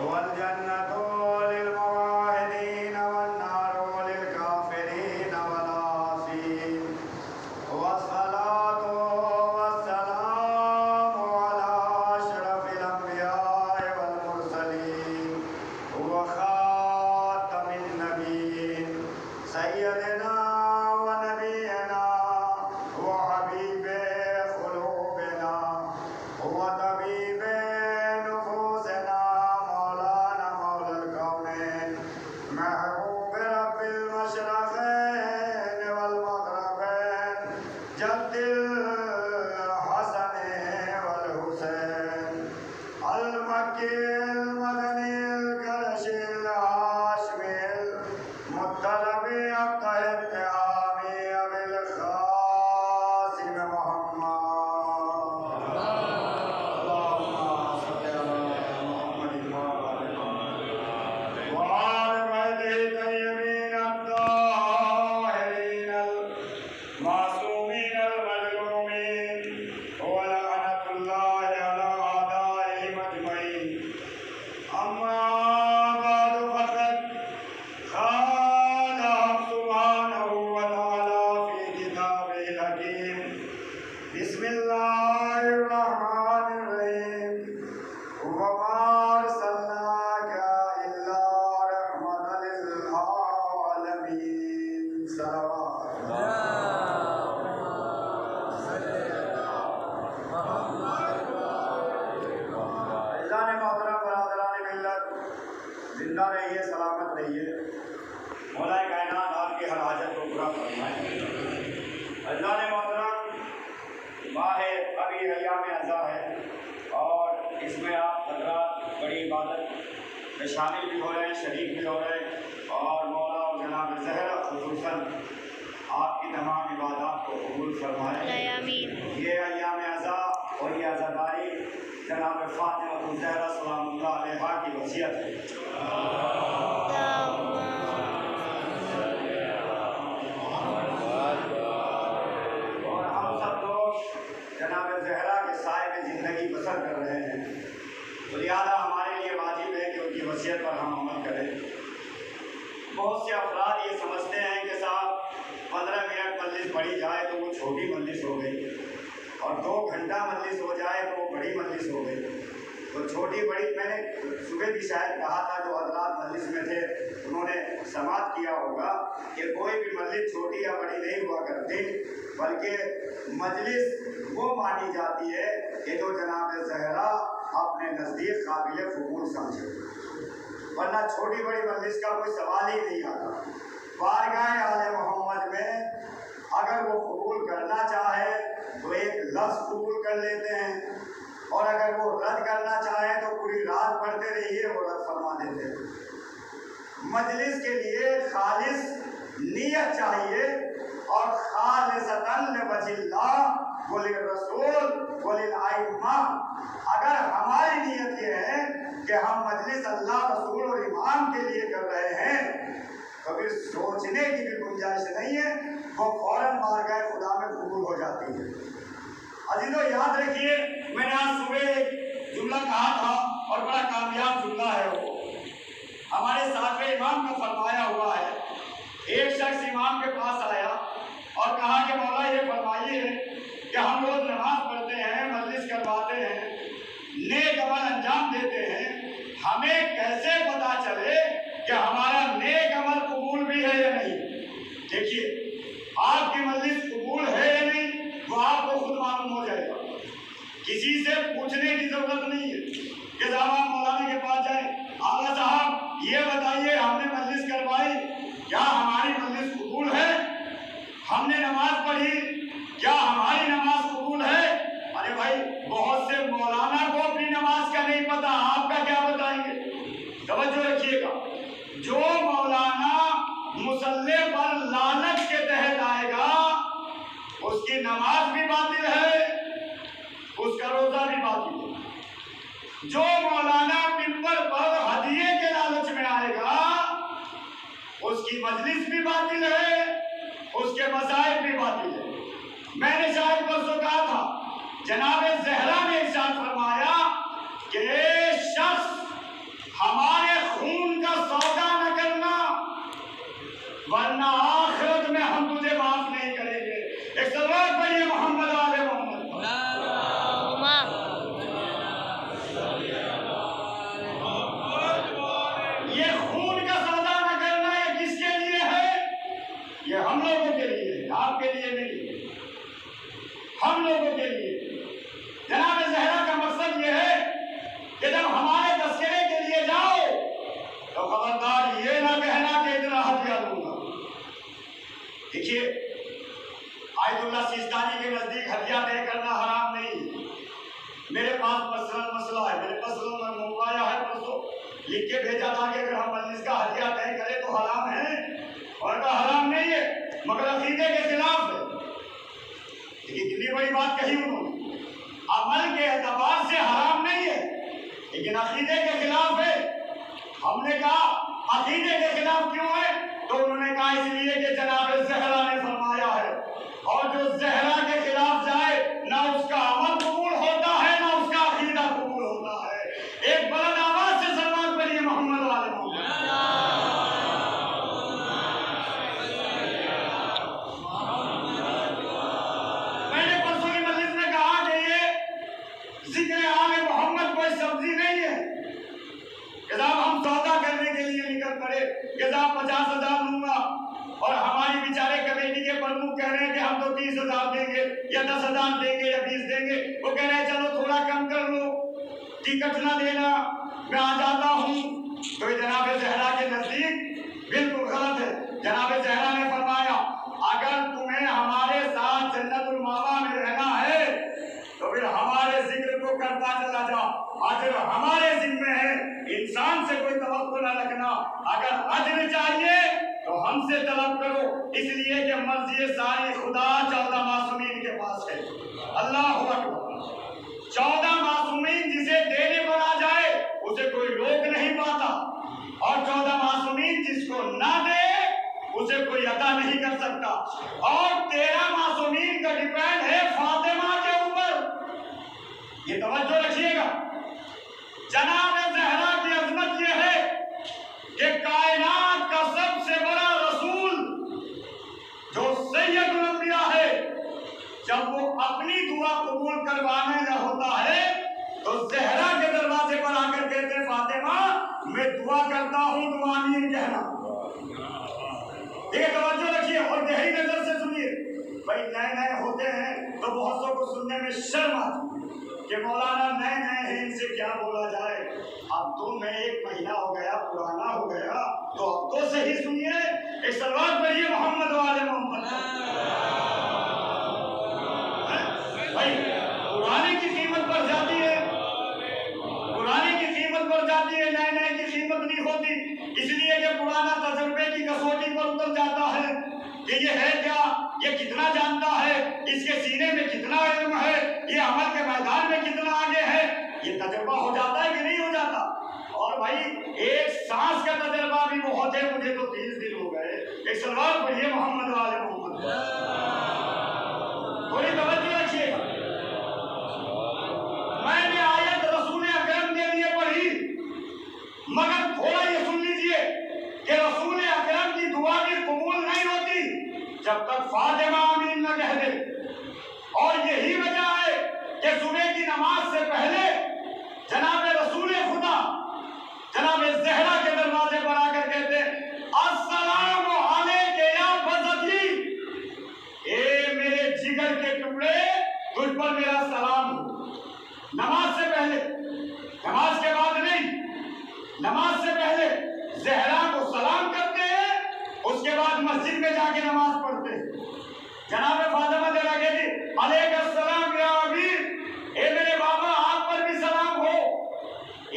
वल जन्नतु लिल मुवाहिदीन वन्नारु लिल काफिरीन वल आसीन वस्सलातु वस्सलामु अला अशरफिल अंबियाइ वल मुरसलीन व खातमिन नबिय्यीन सय्यदना व नबियना व हबीबे क़ुलूबिना व तबीबे नुफूसिना मौलाना मौलल कौनैन महबूब रब्बिल मशरक़ैन वल मग़रिबैन जद्दिल हसन वल हुसैन अल मक्किल मदनिल करशिल हाशिमिल मुत्तलबी अक़्क़ल आमी अबिल क़ासिम मुहम्मद बिस्मिल्लाहिर्रहमानिर्रहीम वमा अर्सलनाका इल्ला रहमतल लिल आलमीन अज़ीज़ान मोहतरम बरादरान मिल्लत, जिंदा रहिए, सलामत रहिए। मौला कायनात आपकी हर हाजत को पूरा फरमाए। अज़ीज़ान मोहतरम, माह अभी अय्याम अज़ा है और इसमें आप हज़रात बड़ी इबादत में शामिल भी हो रहे हैं, शरीक भी हो रहे हैं और मौला और जनाब ज़हरा खुसूसन आपकी तमाम इबादत को कबूल फरमाए। ये अय्याम अज़ा और ये अज़ादारी जनाब फ़ातिमा ज़हरा सलामुल्लाह अलैहा की वसीयत है। और हम सब लोग जनाब ज़हरा के साए में ज़िंदगी बसर कर रहे हैं, तो लिहाजा हमारे लिए वाजिब है कि उनकी वसीयत पर हम अमल करें। बहुत से अफराद ये समझते हैं कि साहब 15 मिनट मजलिस पढ़ी जाए तो वो छोटी मजलिस हो गई और 2 घंटा मजलिस हो जाए तो वो बड़ी मजलिस हो गई। तो छोटी बड़ी, मैंने सुबह भी शायद कहा था, जो हज़रात मजलिस में थे उन्होंने समात किया होगा कि कोई भी मजलिस छोटी या बड़ी नहीं हुआ करती, बल्कि मजलिस वो मानी जाती है कि जो जनाब ज़हरा अपने नज़दीक काबिल कबूल समझे, वरना छोटी बड़ी मजलिस का कोई सवाल ही नहीं आता। बारगाह आले मोहम्मद में अगर वो कबूल करना चाहे तो एक लफ्ज़ कबूल कर लेते हैं और अगर वो रद्द करना चाहे तो पूरी रात पढ़ते रहिए, वो रद्द फरमा देते हैं। मजलिस के लिए खालिस नियत चाहिए और खालिसतन लिवजिल्लाह वलिर रसूल वलिल आइम्मा। अगर हमारी नियत ये है कि हम मजलिस अल्लाह रसूल और इमाम के लिए कर रहे हैं तो फिर सोचने की भी गुंजाइश नहीं है, वो फौरन बारगाह खुदा में कबूल हो जाती है। अजीजों, याद रखिए, मैंने आज सुबह एक जुमला कहा था और बड़ा कामयाब जुमला है वो। हमारे साथ इमाम का फरमाया हुआ है, एक शख्स इमाम के पास आया और कहा कि मौला ये फरमाइए कि हम रोज नमाज पढ़ते हैं, मजलिस करवाते हैं, नेक अमल अंजाम देते हैं, हमें कैसे पता चले कि हमारा नेक अमल कबूल भी है या नहीं? देखिए, आपकी मजलिस कबूल है या नहीं वो आपको खुद मालूम हो जाएगा। किसी से पूछने की जरूरत नहीं है कि साहब आप मौलाना के पास जाए, आला साहब ये बताइए हमने मजलिस करवाई, क्या हमारी मजलिस कबूल है? हमने नमाज पढ़ी, क्या हमारी नमाज कबूल है? अरे भाई, बहुत से मौलाना को अपनी नमाज का नहीं पता, आपका क्या बताएंगे? तवज्जो रखिएगा, जो मौलाना मुसल्ले पर लानत के तहत आएगा उसकी नमाज भी बातिल है, उसका रोजा भी बातिल है। जो मौलाना मिंबर पर हदिये के लालच में आएगा उसकी मजलिस भी बातिल है, उसके मसाइल भी बातिल है। मैंने शायद परसों कहा था, जनाब ज़हरा ने इरशाद फरमाया कि शख्स हमारे मेरे पास पर्सनल मसला है, मैंने पर्सनल में मंगवाया है, परसों लिख के भेजा था कि अगर हम मजलिस का हदिया तय करें तो हराम है, और का हराम नहीं है मगर अकीदे के खिलाफ है। लेकिन कितनी बड़ी बात कही उन्होंने, अमल के एतबार से हराम नहीं है लेकिन अकीदे के खिलाफ है। हमने कहा अकीदे के खिलाफ क्यों है, तो उन्होंने कहा इसलिए कि जनाब ज़हरा ने फरमाया है, और जो ज़हरा के खिलाफ जाए ना उसका अमल कबूल होता है ना उसका अकीदा कबूल होता है। एक बुलंद आवाज से सलवात पढ़िए मोहम्मद वाले मोहम्मद। मैंने परसों की मजलिस में कहा कि ये जिक्र आले मोहम्मद कोई सब्जी नहीं है। जनाब हम सौदा करने के लिए निकल पड़े, जनाब 50,000 लूंगा, और हमारी बेचारे कमेटी के प्रमुख कह रहे हैं कि हम तो 30,000 देंगे या 10,000 देंगे या 20 देंगे। वो कह रहे हैं चलो थोड़ा कम कर लो, टिकट ना देना, मैं आ जाता हूँ। तो जनाब ज़हरा के नजदीक बिल्कुल गलत है। जनाब ज़हरा ने फरमाया अगर तुम्हें हमारे साथ जन्नतुल मावा में रहना है तो फिर हमारे जिक्र को करता चला जा, अजर हमारे जिम्मे है, इंसान से कोई तवक्कुल न रखना। अगर अजर चाहिए तो हमसे तलब करो, इसलिए कि मर्जी सारी खुदा 14 मासूमीन के पास है। अल्लाह अकबर। 14 मासूमीन जिसे देने पर आ जाए उसे कोई रोक नहीं पाता, और 14 मासूमीन जिसको ना दे उसे कोई अता नहीं कर सकता। और 13 मासूमीन का डिपेंड है फातिमा के ऊपर, ये तवज्जो रखिएगा। जनाब ज़हरा की अजमत यह है कि कायनात का सबसे बड़ा रसूल जो सैयदुल अंबिया है, जब वो अपनी दुआ कबूल करवाने का होता है तो ज़हरा के दरवाजे पर आकर कहते हैं फातिमा मैं दुआ करता हूँ, दुआ आमीन कहना। ये तवज्जो रखिए और गहरी नजर से सुनिए। भाई नए नए होते हैं तो बहुत सौ को सुनने में शर्म आती कि मौलाना नए नए हैं, इनसे क्या बोला जाए। अब तो मैं 1 महीना हो गया, पुराना हो गया, तो अब तो सही सुनिए। एक सलवात पढ़िए मोहम्मद वाले मोहम्मद। भाई पुराने की कीमत बढ़ जाती है, पुराने की कीमत बढ़ जाती है, नए नए की कीमत नहीं होती। इसलिए कि पुराना तजुर्बे की कसौटी पर उतर जाता है कि ये है क्या, ये कितना जानता है, इसके सीने में कितना इल्म है, ये अमल के मैदान में कितना आगे है, ये तजुर्बा हो जाता है कि नहीं हो जाता। और भाई एक सांस का तजुर्बा भी बहुत है, मुझे तो 30 दिन हो गए। एक सलवार पढ़िए मोहम्मद वाले मोहम्मद, थोड़ी तवज्जो रखिएगा। मैंने आयत रसूल अकरम के लिए पढ़ी, मगर थोड़ा ये सुन लीजिए कि रसूल अकरम की दुआ भी कबूल नहीं होती जब तक फातिमा आमीन न कह दे। और यही वजह है कि सुबह की नमाज से पहले जनाब रसूल खुदा जनाब ज़हरा के दरवाजे पर आकर कहते अस्सलामु अलैका या बज़ती, ए मेरे जिगर के टुकड़े तुझ पर मेरा सलाम हो। नमाज से पहले, नमाज के बाद नहीं, नमाज से पहले ज़हरा को सलाम करते हैं, उसके बाद मस्जिद में जाके नमाज पढ़ते हैं। जनाब फातिमा ज़हरा कहती अलैका सलाम या अमीर, ए मेरे बाबा आप पर भी सलाम हो।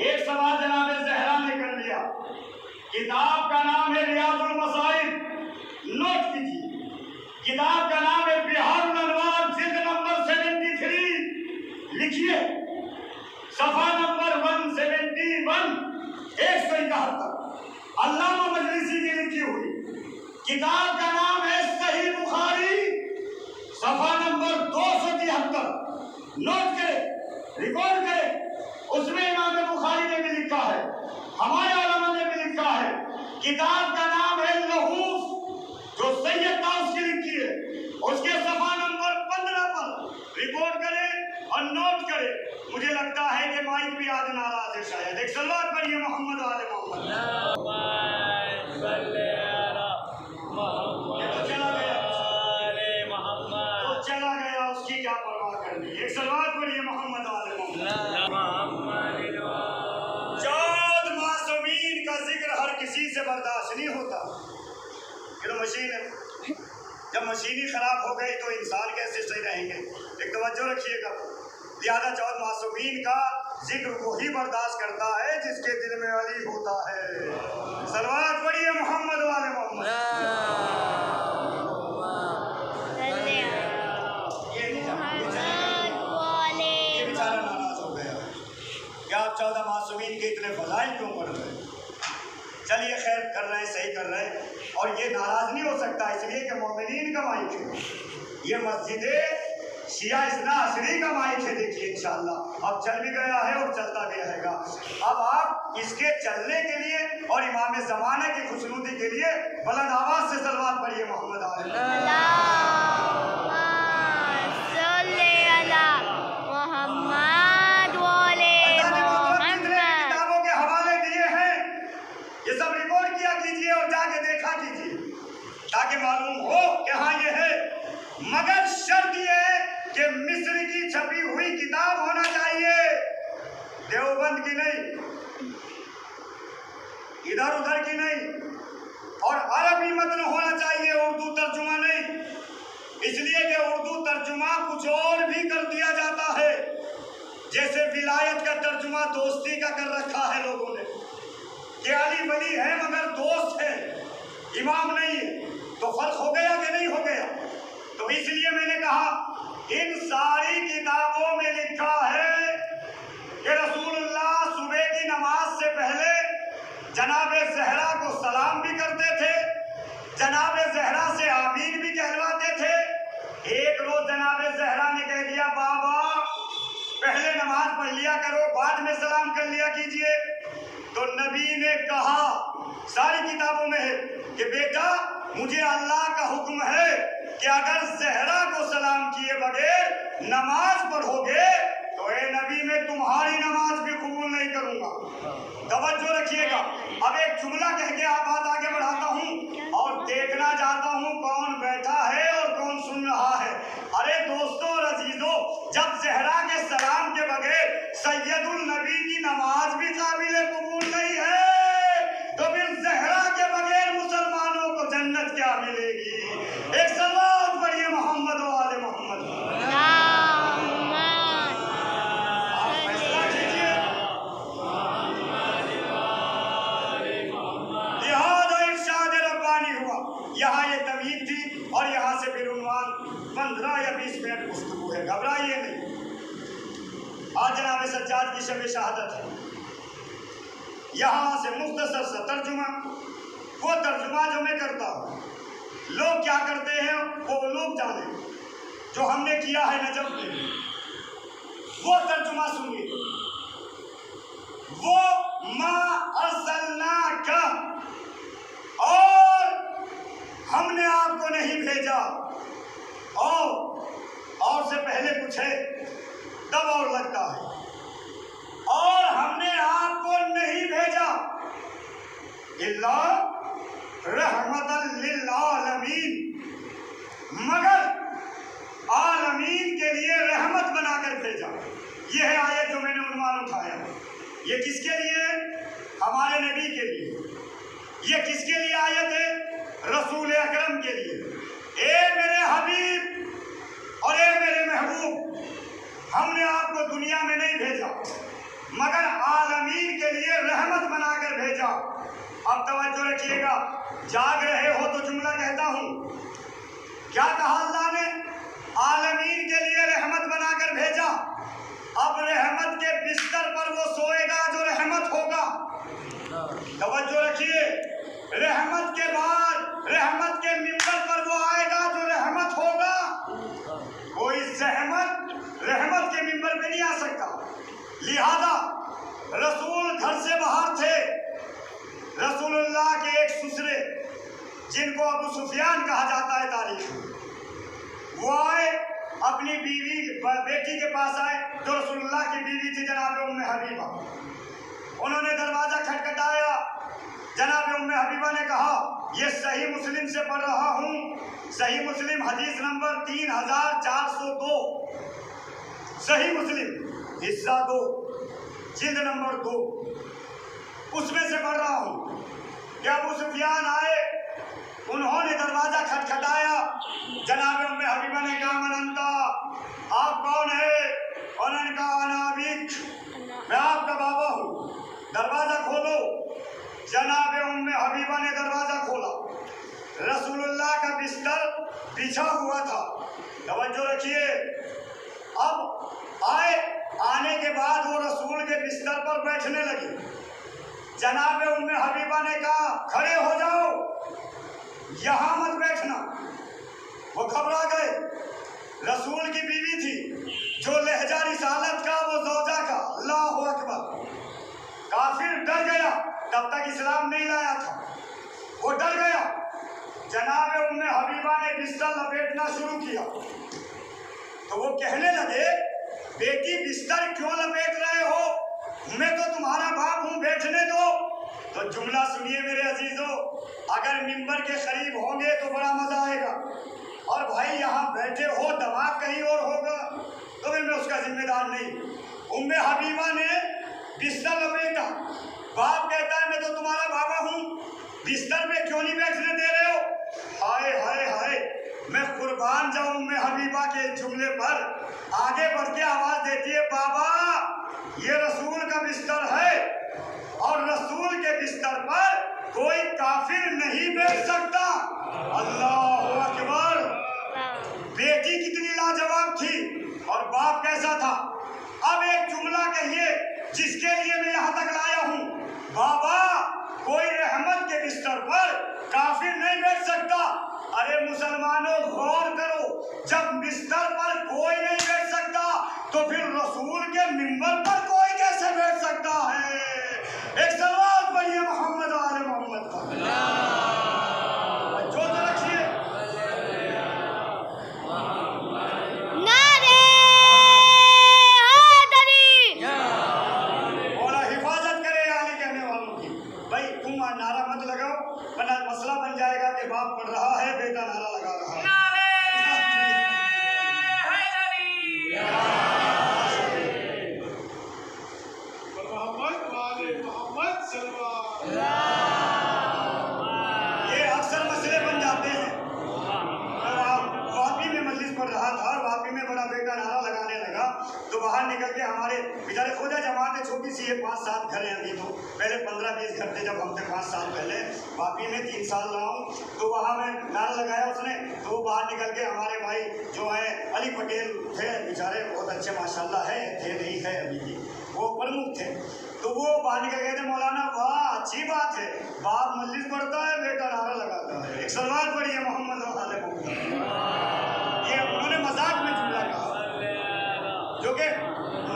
एक सवाल जनाब ज़हरा ने कर लिया, किताब का नाम है रियाजुल मसाइल, नोट कीजिए, किताब का नाम है बिहारुल अनवार, जिल्द नंबर 73, लिखिए सफा नंबर 171, 171, अल्लामा मजलिसी की लिखी हुई। किताब का नाम है सही बुखारी, सफा नंबर 273, नोट करें, रिकॉर्ड करें। उसमें इमाम बुखारी ने भी लिखा है, हमारे उलमा ने भी लिखा है। किताब का नाम है लहूफ, जो सैयद ताउस की लिखी है, उसके सफा नंबर 15 पर रिकॉर्ड करें और नोट करें। मुझे लगता है कि माइक भी आज नाराज है शायद। एक सलवात पढ़िए मोहम्मद वाले मोहम्मद। तो चला गया, उसकी क्या परवाह करनी। एक सलवात पढ़िए मोहम्मद वाले मोहम्मद। 14 मासूमीन का जिक्र हर किसी से बर्दाश्त नहीं होता। ये तो मशीन है, जब मशीन ही खराब हो गई तो इंसान कैसे सही रहेंगे। एक तवज्जो रखिएगा, लिहाजा चौद मासूमीन का जिक्र वही बर्दाश्त करता है जिसके दिल में अली होता है। सलवात पढ़िए मोहम्मद वाले मोहम्मद। ये बेचारा नाराज हो गया कि आप 14 मासूमीन के इतने फजाइल क्यों पढ़ रहे हैं। चलिए खैर, कर रहे हैं, सही कर रहे हैं। और ये नाराज नहीं हो सकता इसलिए कि मोमिनीन का माइक है, ये मस्जिद शिया इस्ना असरी का माइक है। देखिए इंशाअल्लाह अब चल भी गया है और चलता भी रहेगा। अब आप इसके चलने के लिए और इमाम ज़माना की खुशनुदी के लिए बुलंद आवाज से सलवात पढ़िए मोहम्मद किताबों के हवाले दिए हैं, ये सब रिकॉर्ड किया कीजिए और जाके देखा कीजिए ताकि मालूम हो कि हाँ ये है। मगर शर्त ये है कि मिस्र की छपी हुई किताब होना चाहिए, देवबंद की नहीं, इधर उधर की नहीं, और अरबी मतन होना चाहिए, उर्दू तर्जुमा नहीं। इसलिए कि उर्दू तर्जुमा कुछ और भी कर दिया जाता है, जैसे विलायत का तर्जुमा दोस्ती का कर रखा है लोगों ने कि अली वली है मगर दोस्त है, इमाम नहीं है। तो फर्क हो गया कि नहीं हो गया। तो इसलिए मैंने कहा इन सारी किताबों में लिखा है कि रसूलुल्लाह सुबह की नमाज से पहले जनाब ज़हरा को सलाम भी करते थे, जनाब ज़हरा से आमीन भी कहलवाते थे। एक रोज जनाब ज़हरा ने कह दिया, बाबा पहले नमाज पढ़ लिया करो, बाद में सलाम कर लिया कीजिए। तो नबी ने कहा, सारी किताबों में है कि बेटा मुझे अल्लाह का हुक्म है कि अगर ज़हरा को सलाम किए बगैर नमाज पढ़ोगे तो ए नबी मैं तुम्हारी नमाज भी कबूल नहीं करूंगा। तवज्जो रखिएगा। अब एक जुमला कह के आप बात आगे बढ़ाता हूँ और देखना चाहता हूँ कौन बैठा है और कौन सुन रहा है। अरे दोस्तों और अजीजों, जब ज़हरा के सलाम के बगैर सैयदुल नबी की नमाज भी काबिल कबूल नहीं है तो फिर ज़हरा के बगैर मुसलमानों को जन्नत क्या मिलेगी। एक सलावत पढ़िए मोहम्मद वाले मोहम्मद। आप फैसला कीजिए। लिहाजा इरशाद रब्बानी हुआ। यहाँ ये तमीद थी और यहाँ से फिर उन्वान 15 या 20 मिनट गुफ्तगू है, घबराइए नहीं। आज जनाब सज्जाद की शब शहादत है, यहाँ से मुख्तसर सा तर्जुमा, वो तर्जुमा जो मैं करता हूँ, लोग क्या करते हैं वो लोग जाने, जो हमने किया है नजफ में, वो तर्जुमा सुनिए। वो मा अर्सलनाका, और हमने आपको नहीं भेजा, और से पहले कुछ है तब और लगता है, और हमने आपको नहीं भेजा इल्ला रहमतन लिल आलमीन, मगर आलमीन के लिए रहमत बनाकर भेजा। यह है आयत जो मैंने उन्वान उठाया। ये किसके लिए? हमारे नबी के लिए। ये किसके लिए आयत है? रसूल अकरम के लिए। ए मेरे हबीब और ए मेरे महबूब, हमने आपको दुनिया में नहीं भेजा मगर आलमीन के लिए रहमत बनाकर भेजा। अब तवज्जो रखिएगा, जाग रहे हो तो जुमला कहता हूँ। क्या कहा अल्लाह ने? आलमीन के लिए रहमत बनाकर भेजा। अब रहमत के बिस्तर पर वो सोएगा जो रहमत होगा। तवज्जो रखिए, रहमत के बाद रहमत के मिंबर पर वो आएगा जो रहमत होगा। कोई सहमत रहमत के मिंबर पे नहीं आ सकता। लिहाजा रसूल घर से बाहर थे। रसूलुल्लाह के एक ससुरे जिनको अबू सुफियान कहा जाता है तारीख में, वो आए अपनी बेटी के पास आए जो रसूलुल्लाह की बीवी थी जनाब उम्मे हबीबा। उन्होंने दरवाजा खटखटाया। जनाब उम्मे हबीबा ने कहा, ये सही मुस्लिम से पढ़ रहा हूँ, सही मुस्लिम हदीस नंबर 3402, सही मुस्लिम हिस्सा 2 जिल्द नंबर 2, उसमें से पढ़ रहा हूँ कि अबू सुफियान आए, उन्होंने दरवाजा खटखटाया। जनाब उम्मे हबीबा ने कहा, मन अंता, आप कौन है? उन्होंने कहा अनाबिक, मैं आपका बाबा हूँ, दरवाजा खोलो। जनाब उम्मे हबीबा ने दरवाजा खोला। रसूलुल्लाह का बिस्तर बिछा हुआ था। तवज्जो रखिए। अब आने के बाद वो रसूल के बिस्तर पर बैठने लगी। जनाब उम्मे हबीबा ने कहा खड़े हो जाओ, यहाँ मत बैठना। वो घबरा गए। रसूल की बीवी थी, जो लहजा रिसालत का, वो ज़ौजा का। अल्लाहु अकबर। काफिर डर गया, तब तक इस्लाम नहीं लाया था। वो डर गया। जनाब उम्मे हबीबा ने बिस्तर लपेटना शुरू किया तो वो कहने लगे बेटी बिस्तर क्यों लपेट रहे हो, मैं तो तुम्हारा बाप हूँ, बैठने दो। तो जुमला सुनिए मेरे अजीजों, अगर मिंबर के करीब होंगे तो बड़ा मजा आएगा। और भाई यहाँ बैठे हो, दिमाग कहीं और होगा तो फिर मैं उसका जिम्मेदार नहीं। उम्मे हबीबा ने बिस्तर लपेटा। बाप कहता है मैं तो तुम्हारा बाबा हूँ, बिस्तर पे क्यों नहीं बैठने दे रहे हो। हाय हाय हाय, मैं कुर्बान जाऊं उम्मे हबीबा के जुमले पर। आगे बढ़ के आवाज देती है बाबा ये रसूल का बिस्तर है और रसूल के बिस्तर पर कोई काफिर नहीं बैठ सकता। अल्लाहु अकबर। बेटी कितनी लाजवाब थी और बाप कैसा था। अब एक जुमला कहिए जिसके लिए मैं यहाँ तक लाया हूँ। बाबा कोई रहमत के बिस्तर पर काफिर नहीं बैठ सकता। अरे मुसलमानों गौर करो, जब बिस्तर पर कोई नहीं बैठ सकता तो फिर रसूल के मिंबर पर कोई कैसे बैठ सकता है। एक सवाल पढ़िए मोहम्मद आले मोहम्मद का। जो तो रखिए और हिफाजत करे आले कहने वालों की। भाई तुम नारा मत लगाओ वरना मसला बन जाएगा कि बाप पढ़ रहा है बेटा नारा लगा रहा है। ये अक्सर मसले बन जाते हैं। वापी में मजलिस पढ़ रहा था और वापी में बड़ा बेटा नारा लगाने लगा तो बाहर निकल के हमारे बेचारे खोजा जमात है, छोटी सी है, 5-7 घर हैं अभी। तो पहले 15-20 घर थे जब हम थे 5 साल पहले। वापी में 3 साल रहा हूँ तो वहाँ में नारा लगाया उसने। तो वो बाहर निकल के हमारे भाई जो है अली पटेल थे, बेचारे बहुत अच्छे माशाल्लाह है, थे नहीं है अभी भी, वो प्रमुख थे। तो वो बाहर निकल गए थे, मौलाना वाह अच्छी बात है, बाप मस्जिद पढ़ता है बेटा नारा लगाता है। एक सलवार पढ़ी है मोहम्मद वाले मोहम्मद। ये उन्होंने मजाक में जुमला कहा, जो कि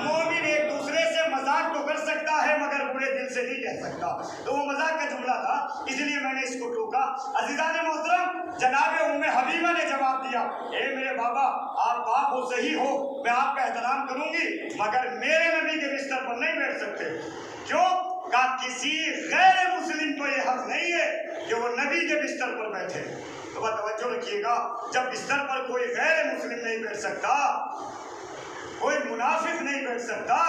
मोमिन एक दूसरे से मजाक तो कर सकता है मगर बुरे दिल से नहीं कह सकता। तो वो मजाक का जुमला था, इसलिए मैंने इसको टोका। अजीज़ान मोहतरम, जनाब उम्मे हबीबा ने जवाब दिया ए मेरे बाबा आप बाप हो सही हो, मैं आपका एहतराम करूंगी मगर मेरे नबी के बिस्तर पर नहीं बैठ सकते। क्यों? का किसी गैर मुस्लिम को ये हक नहीं है कि वो नबी के बिस्तर पर बैठे। तो बात तवज्जो रखिएगा, जब बिस्तर पर कोई गैर मुस्लिम नहीं बैठ सकता, कोई मुनाफिक नहीं बैठ सकता,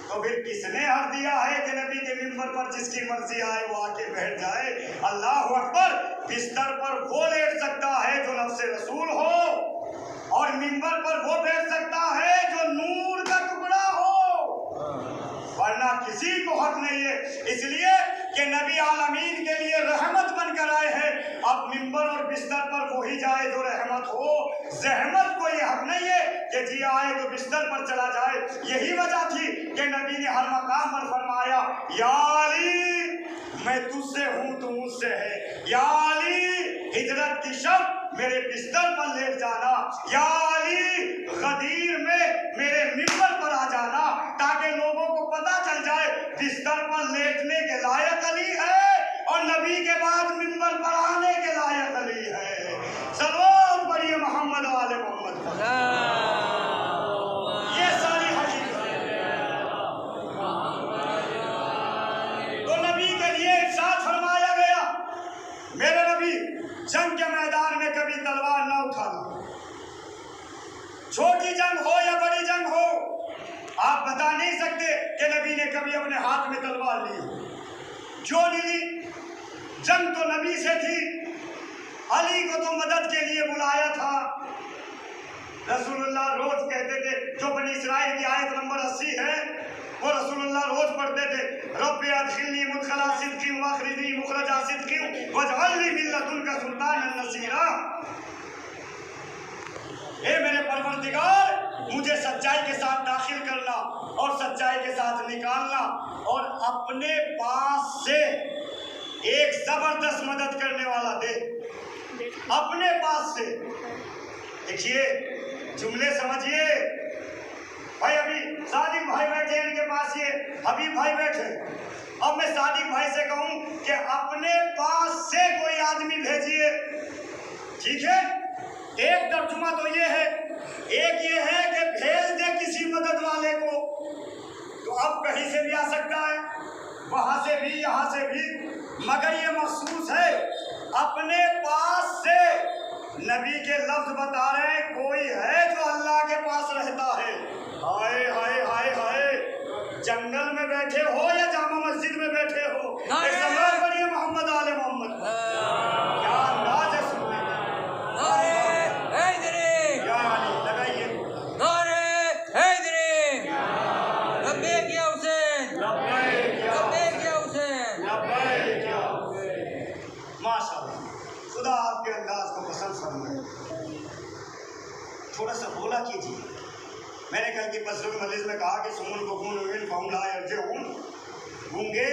तो फिर किसने हक दिया है कि नबी के मिंबर पर जिसकी मर्जी आए वो आके बैठ जाए। अल्लाहु अकबर। बिस्तर पर वो लेट सकता है जो नफ्से रसूल हो और मिंबर पर वो बैठ सकता है जो नूर का टुकड़ा हो, वरना किसी को हक नहीं है। इसलिए कि नबी आलमीन के लिए रहमत बनकर आए हैं। अब मिंबर और बिस्तर पर वो ही जाए जो रहमत हो, जहमत को ये हक नहीं है कि जी आए तो बिस्तर पर चला जाए। यही वजह थी कि नबी ने हर मकाम पर फरमाया या अली मैं तुझसे हूँ तू मुझसे है, या अली हिजरत की शब मेरे बिस्तर पर लेट जाना, या अली गदीर में मेरे मिंबर पर आ जाना, ताकि लोगों को पता चल जाए बिस्तर पर लेटने के लायक अली है और नबी के बाद मिंबर पर आने के लायक अली है। सलाम पढ़िए मोहम्मद वाले मोहम्मद। ये सारी हकीकत तो नबी के लिए इरशाद फरमाया गया, मेरे नबी जंग के मैदान में कभी तलवार न उठाना, छोटी जंग हो या बड़ी जंग हो, आप बता नहीं सकते कि नबी ने कभी अपने हाथ में तलवार ली हो। जो ली जंग तो नबी से थी, अली को तो मदद के लिए बुलाया था, रसूलुल्लाह रोज कहते थे, जो बनी इस्राइल की आयत नंबर 80 है वो रसूलुल्लाह रोज पढ़ते थे, रब्बी अदखिलनी मुदखला सिद्क़िन वअखरिजनी मुखरजा सिद्क़िन वजअलनी मिन लदुनका सुल्तानन नसीरा। ए मेरे परवरदिगार, मुझे सच्चाई के साथ दाखिल करना और सच्चाई के साथ निकालना, और अपने पास से एक जबरदस्त मदद करने वाला दे, अपने पास से। देखिए जुमले समझिए भाई। अभी सादिक भाई बैठे हैं, इनके पास ये हबीब भाई बैठे। अब मैं सादिक भाई से कहूं कि अपने पास से कोई आदमी भेजिए, ठीक है। एक तर्जुमा तो ये है, एक ये है कि भेज दे किसी मदद वाले को, तो अब कहीं से भी आ सकता है, वहां से भी यहाँ से भी, मगर ये महसूस है अपने पास से। नबी के लफ्ज बता रहे हैं, कोई है जो अल्लाह के पास रहता है। हाय हाय हाय हाय, जंगल में बैठे हो या जामा मस्जिद में बैठे हो, एक सलाम करिए मोहम्मद आले मोहम्मद। क्या अंदाज है सुनने का। लगाइए माशाअल्लाह, खुदा आपके अंदाज को पसंद फरमाए। थोड़ा सा बोला कीजिए। मैंने कल की मसरूफ़ मजलिस में कहा कि सुमुन बुकुन उमिन फहुम ला यरजिऊन, गूंगे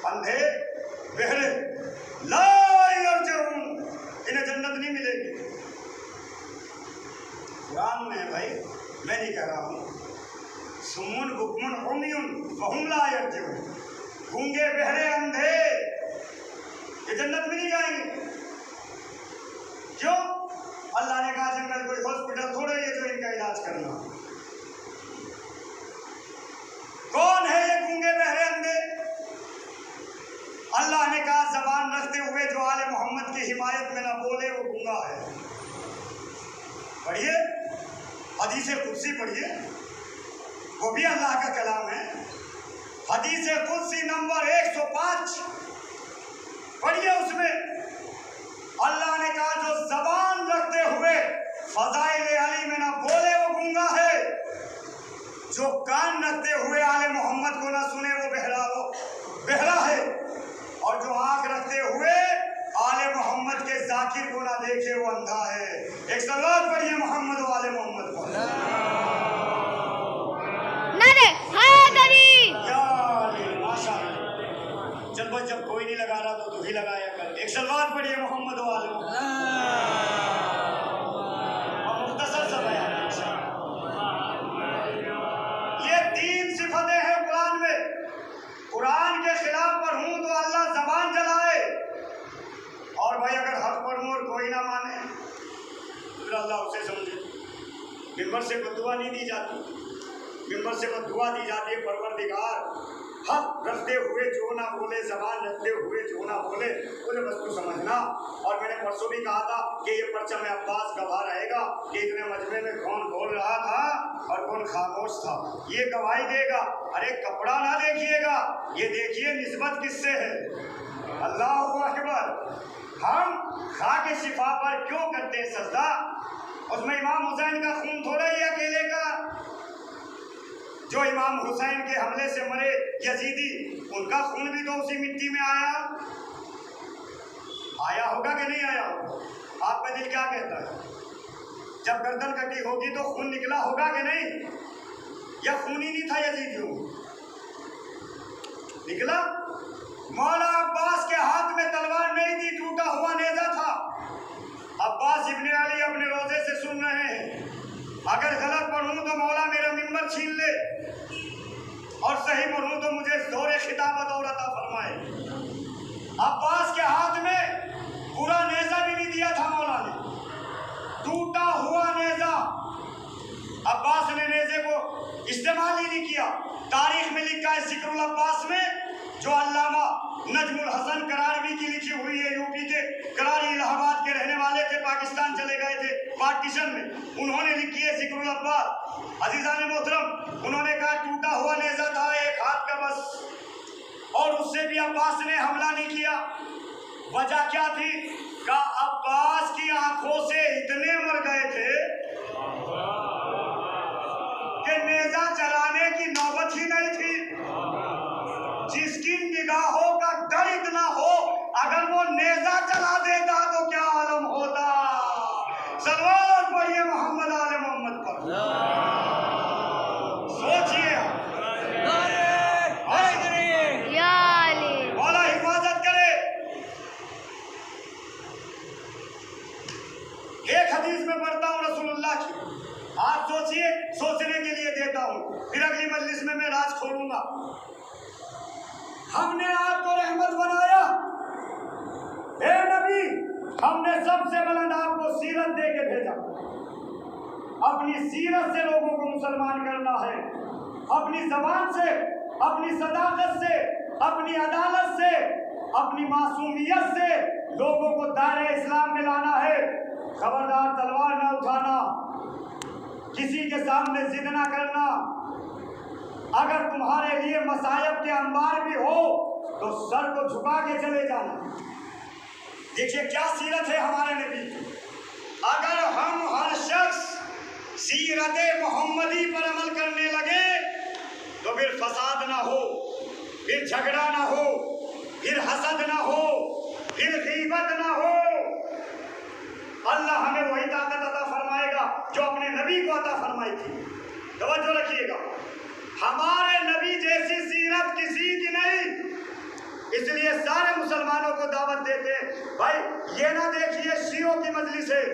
अंधे बहरे ला यरजिऊन, इन्हें जन्नत नहीं मिलेगी। कुरान में है भाई, मैं नहीं कह रहा हूँ। सुमुन बुकुन उमिन फहुम ला यरजिऊन, गूंगे बहरे अंधे ये जन्नत में नहीं जाएंगे। क्यों? अल्लाह ने कहा जंगल कोई हॉस्पिटल थोड़े ये जो इनका इलाज करना। कौन है ये गूंगे बहरे अंधे? अल्लाह ने कहा जबान रखते हुए जो आले मोहम्मद की हिमायत में ना बोले वो गूंगा है। पढ़िए हदीस कुदसी, पढ़िए, वो भी अल्लाह का कलाम है। हदीस कुदसी नंबर 105 पढ़िए, उसमें अल्लाह ने कहा जो जबान रखते हुए फज़ाइल अली में ना बोले वो गूंगा है, जो कान रखते हुए आले मोहम्मद को ना सुने वो बहरा है, और जो आंख रखते हुए आले मोहम्मद के जाकिर को ना देखे वो अंधा है। एक सलात पढ़िए मोहम्मद व आले मोहम्मद को। चल बस, जब कोई नहीं लगा रहा तो तू ही लगाया कर। एक सलवात पढ़िए मोहम्मद वाले। और मुख्तसर सा बयान है। ये 3 सिफतें हैं कुरान में। कुरान के खिलाफ पढ़ूं तो अल्लाह जबान जलाए, और भाई अगर हक पढ़ूं और कोई ना माने तो अल्लाह उसे समझे। मिंबर से बद्दुआ नहीं दी जाती, मिंबर से बद्दुआ दी जाती है परवरदिगार हक रखते हुए जो ना बोले, जबान रखते हुए जो ना बोले, उन्हें बस तू समझना। और मैंने परसों भी कहा था कि ये परचम अब्बास गवाह रहेगा कि इतने मजमे में कौन बोल रहा था और कौन खामोश था, ये गवाही देगा। अरे कपड़ा ना देखिएगा, ये देखिए निस्बत किससे है। अल्लाह अकबर। हम खाके शिफा पर क्यों करते हैं सजदा? उसमें इमाम हुसैन का खून थोड़ा ही अकेले का। जो इमाम हुसैन के हमले से मरे यजीदी, उनका खून भी तो उसी मिट्टी में आया होगा कि नहीं आया होगा? आपका दिल क्या कहता है? जब गर्दन कटी होगी तो खून निकला होगा कि नहीं? या खून ही नहीं था यजीदियों निकला? मौला अब्बास के हाथ में तलवार नहीं थी, टूटा हुआ नेजा था। अब्बास इब्ने अली अपने रोजे से सुन रहे हैं, अगर गलत पढ़ूं तो मौला मेरा मिंबर छीन ले, और सही पढ़ूं तो मुझे ज़ोरे खिताबत और अता फरमाए। अब्बास के हाथ में पूरा नेजा भी नहीं दिया था मौला ने, टूटा हुआ नेजा। अब्बास ने नेजे को इस्तेमाल ही नहीं किया। तारीख में लिखा है जिक्रुल अब्बास में, जो अल्लामा नजमुल हसन करारवी की लिखी हुई है, यूपी के करारी इलाहाबाद के रहने वाले थे, पाकिस्तान चले गए थे पार्टीशन में, उन्होंने लिखी है जिक्रुल अब्बास। अजीजान मोहतरम, उन्होंने कहा टूटा हुआ नेजा था एक हाथ का बस, और उससे भी अब्बास ने हमला नहीं किया। वजह क्या थी? का अब्बास की आंखों से इतने मर गए थे कि नेजा चलाने की नौबत ही नहीं थी। जिसकी निगाहों का डर इतना हो, अगर वो नेजा चला देता तो क्या आलम होता। सलवात पढ़िए मोहम्मद आले मोहम्मद पर। सोचिए मौला हिफाजत करे। एक हदीस में पढ़ता हूँ रसूलुल्लाह की, आप सोचिए, सोचने के लिए देता हूँ, फिर अगली मजलिस में मैं राज खोलूंगा। हमने आपको रहमत बनाया, ए नबी, हमने सबसे बुलंद आपको सीरत दे के भेजा। अपनी सीरत से लोगों को मुसलमान करना है, अपनी जबान से, अपनी सदाकत से, अपनी अदालत से, अपनी मासूमियत से लोगों को दायरे इस्लाम में लाना है। खबरदार तलवार ना उठाना, किसी के सामने जिद ना करना। अगर तुम्हारे लिए मसायब के अंबार भी हो तो सर को झुका के चले जाना। देखिए क्या सीरत है हमारे नबी की। अगर हम हर शख्स सीरत मोहम्मदी पर अमल करने लगे तो फिर फसाद ना हो, फिर झगड़ा ना हो, फिर हसद ना हो, फिर गीबत ना हो। अल्लाह हमें वही ताकत अता फरमाएगा जो अपने नबी को अता फरमाई थी। तवज्जो रखिएगा, हमारे नबी जैसी सीरत किसी की नहीं। इसलिए सारे मुसलमानों को दावत देते हैं, भाई ये ना देखिए शियों की मजलिस है,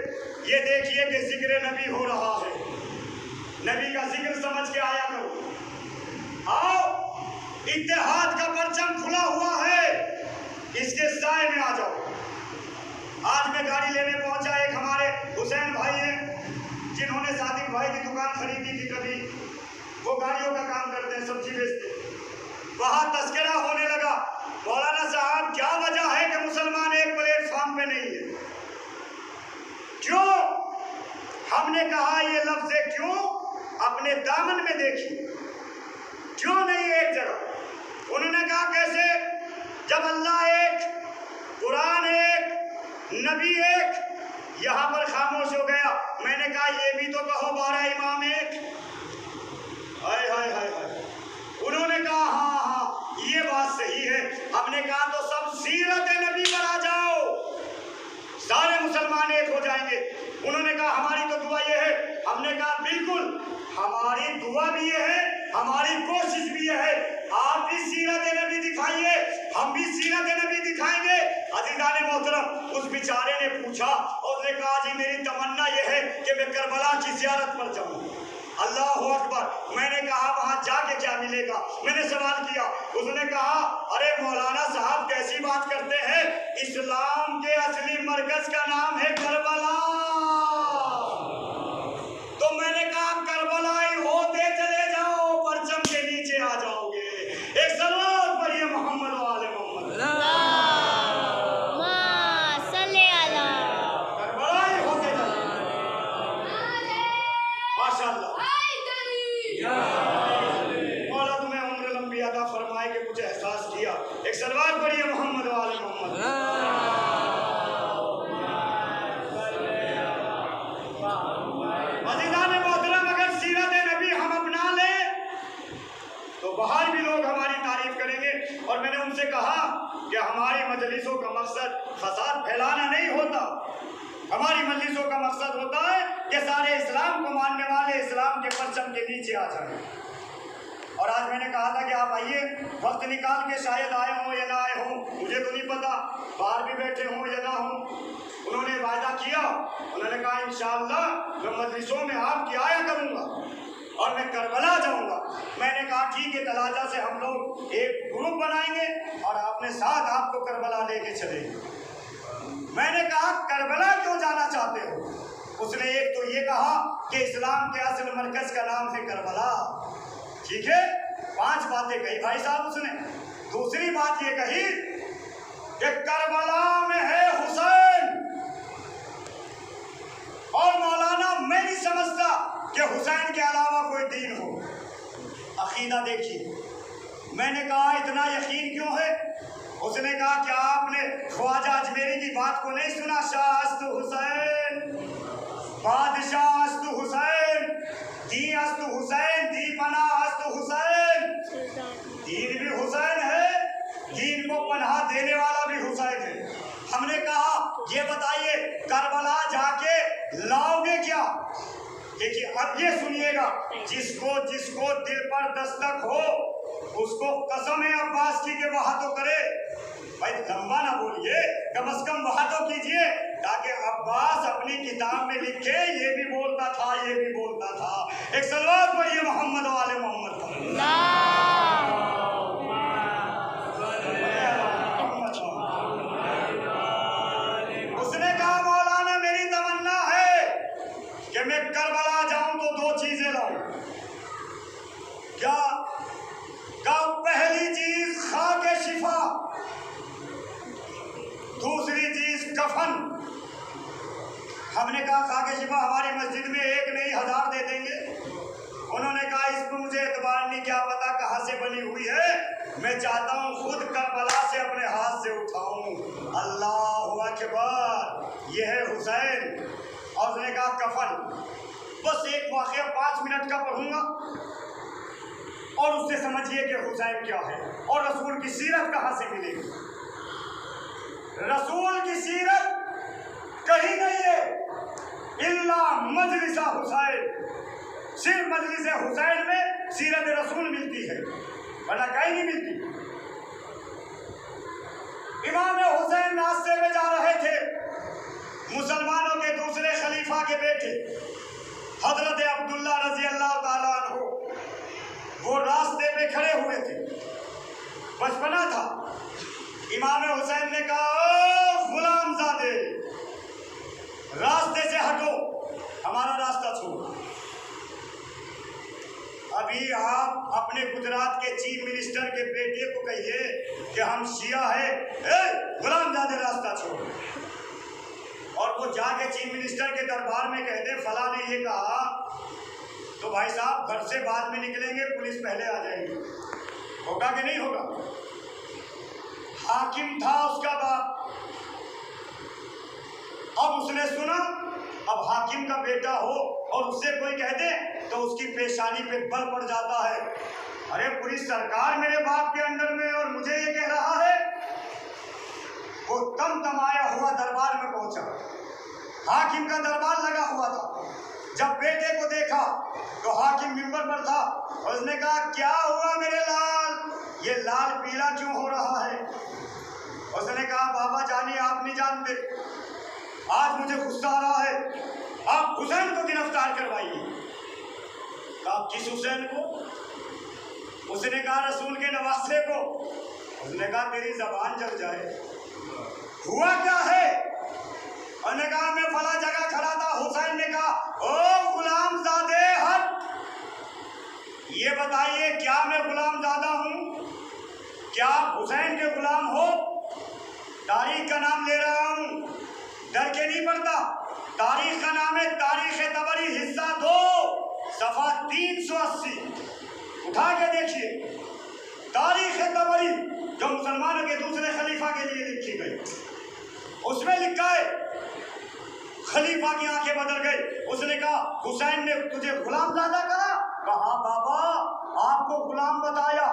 ये देखिए कि जिक्र नबी हो रहा है। नबी का जिक्र समझ के आया करो। आओ, इत्तेहाद का परचम खुला हुआ है, इसके साए में आ जाओ। आज मैं गाड़ी लेने पहुंचा, एक हमारे हुसैन भाई हैं जिन्होंने सादिक भाई की दुकान खरीदी थी कभी, वो गाड़ियों का काम करते हैं, सब्जी बेचते। वहां तस्करा होने लगा, मौलाना साहब क्या वजह है कि मुसलमान एक प्लेटफॉर्म पे नहीं है, क्यों? हमने कहा ये लफ्ज़ है क्यों, अपने दामन में देखिए, क्यों नहीं एक जगह। उन्होंने कहा कैसे, जब अल्लाह एक, कुरान एक, नबी एक, यहाँ पर खामोश हो गया। मैंने कहा ये भी तो कहो 12 इमाम एक। हाय हाय हाय हाय। उन्होंने कहा हाँ हाँ ये बात सही है। हमने कहा तो सब सीरत नबी पर आ जाओ, सारे मुसलमान एक हो जाएंगे। उन्होंने कहा हमारी तो दुआ ये है। हमने कहा बिल्कुल, हमारी दुआ भी ये है, हमारी कोशिश भी ये है। आप भी सीरत नबी दिखाइए, हम भी सीरत नबी दिखाएंगे। अज़ीज़ान मोहतरम, उस बेचारे ने पूछा और उसने कहा जी मेरी तमन्ना ये है कि मैं करबला की ज़ियारत पर जाऊँ। अल्लाह अकबर। मैंने कहा वहाँ जाके क्या मिलेगा? मैंने सवाल किया, उसने कहा अरे मौलाना साहब कैसी बात करते हैं, इस्लाम के असली मरकज का नाम है करबला। तो मैंने कहा करबलाई होते चले जाओ, परचम के नीचे आ जाओगे। एक सलात पढ़िए मोहम्मद वाले मोहम्मद। करबलाई होते चले, माशाअल्लाह। मौला तुम्हें उम्र लंबी अता फरमाए कि कुछ एहसास किया। एक सलवात पढ़िए मोहम्मद वाले मोहम्मद। अज़ीज़ान मोहतरम, अगर सीरत नबी हम अपना लें तो बाहर भी लोग हमारी तारीफ करेंगे। और मैंने उनसे कहा कि हमारी मजलिसों का मकसद फसाद फैलाना नहीं होता, हमारी मजलिसों का मकसद होता है कि सारे इस्लाम को मानने वाले इस्लाम के परचम के नीचे आ जाएं। और आज मैंने कहा था कि आप आइए, वक्त निकाल के, शायद आए हों या ना आए हों, मुझे तो नहीं पता, बाहर भी बैठे हों या ना हों। उन्होंने वायदा किया, उन्होंने कहा इंशाअल्लाह मैं मजलिसों में आपकी आया करूँगा और मैं करबला जाऊँगा। मैंने कहा ठीक है, तलाजा से हम लोग एक ग्रुप बनाएंगे और अपने साथ आपको करबला लेके चलेंगे। मैंने कहा करबला क्यों जाना चाहते हो? उसने एक तो ये कहा कि इस्लाम के असल मरकज का नाम है करबला। ठीक है, 5 बातें कही भाई साहब उसने। दूसरी बात ये कही कि करबला में है हुसैन, और मौलाना मैं नहीं समझता कि हुसैन के अलावा कोई दीन हो। अकीदा देखिए। मैंने कहा इतना यकीन क्यों है? उसने कहा क्या आपने ख्वाजा अजमेरी की बात को नहीं सुना? शाह अस्तु हुसैन, बादशाह अस्तु हुसैन। दी अस्तु हुसैन, दी पना अस्तु हुसैन। दीन भी हुसैन है, दीन को पनाह देने वाला भी हुसैन है। हमने कहा ये बताइए करबला जाके लाओगे क्या? देखिए अब ये सुनिएगा, जिसको जिसको दिल पर दस्तक हो उसको कसम है अब्बास की के वहां तो करे। भाई लंबा ना बोलिए, कम से कम वहां तो कीजिए, ताकि अब्बास अपनी किताब में लिखे ये भी बोलता था, ये भी बोलता था। एक सलवात पढ़िए मोहम्मद वाले मोहम्मद पर। उसने कहा मौलाना मेरी तमन्ना है कि मैं करबला जाऊं तो दो चीजें लाऊं। क्या? पहली चीज खाके शिफा, दूसरी चीज कफन। हमने कहा खाके शिफा हमारी मस्जिद में एक नहीं 1000 दे देंगे। उन्होंने कहा इस पर मुझे एतबार नहीं, क्या पता कहाँ से बनी हुई है, मैं चाहता हूँ खुद करबला से अपने हाथ से उठाऊं। अल्लाह अकबर, यह है हुसैन। और उसने कहा कफन। बस एक वाक़या 5 मिनट का पढ़ूंगा और उससे समझिए कि हुसैन क्या है और रसूल की सीरत कहाँ से मिलेगी। रसूल की सीरत कहीं नहीं है इल्ला मजलिसा हुसैन। सिर्फ मजलिस हुसैन में सीरत रसूल मिलती है, वरना कहीं नहीं मिलती। इमाम हुसैन रास्ते में जा रहे थे, मुसलमानों के दूसरे खलीफा के बेटे हजरत अब्दुल्ला रजी अल्लाह ताला अन्हु वो रास्ते पे खड़े हुए थे। बचपना था। इमाम हुसैन ने कहा गुलामजादे रास्ते से हटो, हमारा रास्ता छोड़ो। अभी आप अपने गुजरात के चीफ मिनिस्टर के बेटे को कहिए कि हम शिया है, गुलामजादे रास्ता छोड़ो, और वो जाके चीफ मिनिस्टर के दरबार में कहते फला ने ये कहा, तो भाई साहब घर से बाद में निकलेंगे, पुलिस पहले आ जाएगी। होगा कि नहीं होगा? हाकिम था उसका बाप। अब उसने सुना, अब हाकिम का बेटा हो और उससे कोई कह दे तो उसकी पेशानी पे बल पड़ जाता है। अरे पूरी सरकार मेरे बाप के अंडर में और मुझे ये कह रहा है। वो तमाया हुआ दरबार में पहुंचा। हाकिम का दरबार लगा हुआ था। जब बेटे को देखा तो हाकिम मिंबर पर था। उसने कहा क्या हुआ मेरे लाल, ये लाल पीला क्यों हो रहा है? उसने कहा बाबा जानिए आप नहीं जानते, आज मुझे गुस्सा आ रहा है, आप हुसैन को गिरफ्तार करवाइए। कहा किस हुसैन को? उसने कहा रसूल के नवासे को। उसने कहा तेरी जबान जल जाए, हुआ क्या है? उसने कहा मैं फला जगह खड़ा था। हुसैन ने कहा ओ गुलामजादे हट, ये बताइए क्या मैं गुलामजादा हूँ? क्या आप हुसैन के गुलाम हो? तारीख का नाम ले रहा हूँ, डर के नहीं पड़ता। तारीख का नाम है तारीख तबरी हिस्सा 2 सफ़ा 380, उठा के देखिए। तारीख तबरी जो मुसलमानों के दूसरे खलीफा के लिए लिखी गई, उसमें लिखा है खलीफा की आंखें बदल गई। उसने कहा हुसैन ने तुझे गुलामजादा कहा? कहा बाबा आपको गुलाम बताया।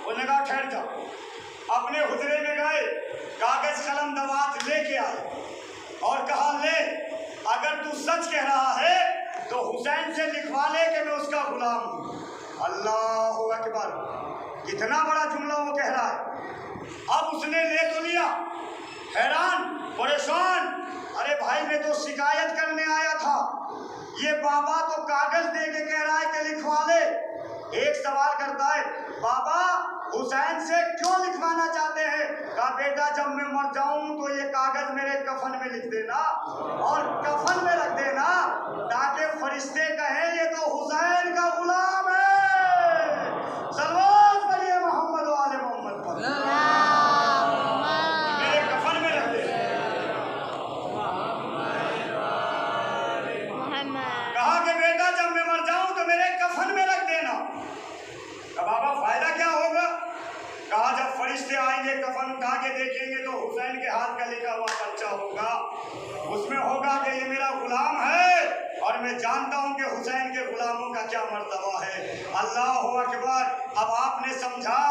उसने कहा ठहर जा। अपने हुजरे में गए, कागज कलम दवात लेके आए और कहा ले, अगर तू सच कह रहा है तो हुसैन से लिखवा ले कि मैं उसका गुलाम हूँ। अल्लाह अकबर, कितना बड़ा जुमला वो कह रहा है। अब उसने ले तो लिया, हैरान परेशान, अरे भाई मैं तो शिकायत करने आया था, ये बाबा तो कागज दे के कह रहा है कि लिखवा ले। एक सवाल करता है बाबा हुसैन से क्यों लिखवाना चाहते हैं? कहा बेटा जब मैं मर जाऊं तो ये कागज मेरे कफन में लिख देना और कफन में रख देना, ताकि फरिश्ते कहें ये तो हुसैन का गुलाम है। सल्लल्लाहु अलैहि मोहम्मद वाले मोहम्मद पर मेरे कफन में रख दे। कहा कि बेटा जब मैं मर जाऊं तो मेरे कफन में रख देना। बाबा फायदा क्या होगा? कहा जब फरिश्ते आएंगे कफन उठा के देखेंगे तो हुसैन के हाथ का लिखा हुआ पर्चा होगा, उसमें होगा कि ये मेरा गुलाम है और मैं जानता हूं कि हुसैन के गुलामों का क्या मर्तबा है। अल्लाह अकबर। अब आपने समझा,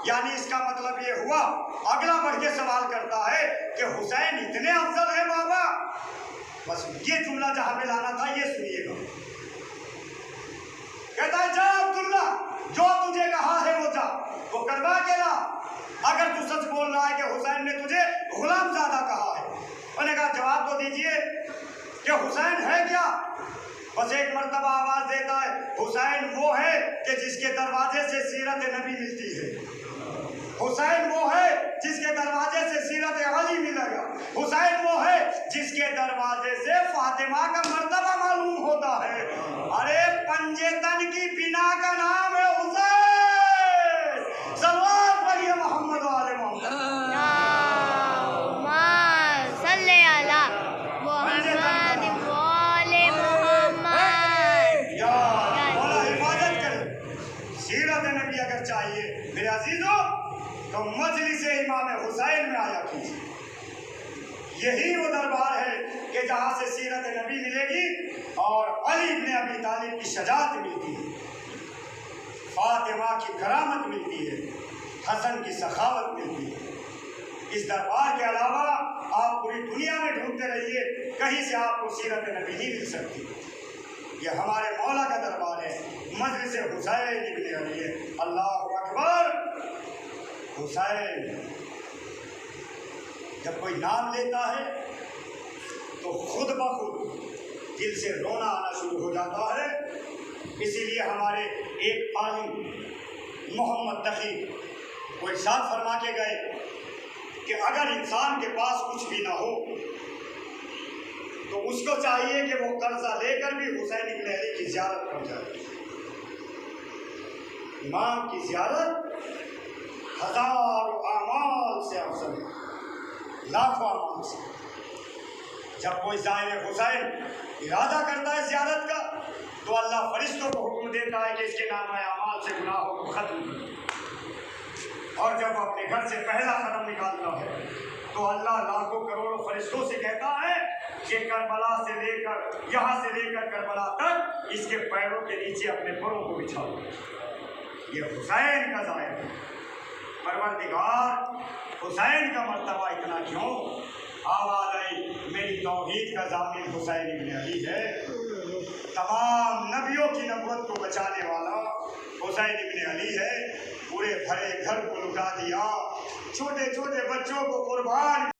यानी इसका मतलब ये हुआ। अगला बढ़ के सवाल करता है कि हुसैन इतने अफजल है बाबा। बस ये जुमला जहां पे लाना था ये सुनिएगा। कहता है जा अब्दुल्ला, जो तुझे कहा है वो जा, वो करवा के ला। अगर तू सच बोल रहा है कि हुसैन ने तुझे गुलाम ज़्यादा कहा है। उन्होंने कहा जवाब तो दीजिए कि हुसैन है क्या। बस एक मर्तबा आवाज देता है, हुसैन वो है कि जिसके दरवाजे से सीरत नबी मिलती है। हुसैन वो है जिसके दरवाजे से सीरत अली मिलेगा। हुसैन वो है जिसके दरवाजे से फातिमा का मर्तबा मालूम होता है। अरे पंजेतन की बिना का नाम है हुसैन। सल्लल्लाहु अलैहि मोहम्मद वाले मोहम्मद अगर चाहिए मेरे अजीजों तो मजलिस इमाम हुसैन में आया कीजिए। यही वो दरबार है कि जहाँ से सीरत नबी मिलेगी और अली इब्न अबी तालिब की शजात मिलती है, फातिमा की करामत मिलती है, हसन की सखावत मिलती है। इस दरबार के अलावा आप पूरी दुनिया में ढूंढते रहिए, कहीं से आपको सीरत नबी नहीं मिल सकती। ये हमारे मौला का दरबार है, मजलिस हुसैन इब्न अली है। अल्लाह अकबर। हुसैन जब कोई नाम लेता है तो खुद ब खुद दिल से रोना आना शुरू हो जाता है। इसीलिए हमारे एक आलिम मोहम्मद तकी वो इरशाद फरमा के गए कि अगर इंसान के पास कुछ भी ना हो तो उसको चाहिए कि वो कर्जा लेकर भी हुसैन इब्न अली की ज़ियारत कर जाए। इमाम की ज़ियारत हज़ारों आमाल से अफजल है, लाखों आमाल से। जब कोई ज़ाहिर हुसैन इरादा करता है ज़ियारत का तो अल्लाह फरिश्तों को हुक्म देता है कि इसके नाम आमाल से गुनाहों को ख़त्म कर। और जब अपने घर से पहला कदम निकालता है तो अल्लाह लाखों करोड़ों फरिश्तों से कहता है कि करबला से लेकर यहाँ से लेकर करबला तक इसके पैरों के नीचे अपने परों को बिछाओ। ये हुसैन का ज़ाहिर है। परवरदिगार हुसैन का मर्तबा इतना क्यों। आवाज़ आई मेरी तौहीद का ज़ामिन हुसैन इब्न अली है। तमाम नबियों की नबूवत को बचाने वाला हुसैन इब्न अली है। पूरे भरे घर को लुटा दिया, छोटे छोटे बच्चों को कुर्बान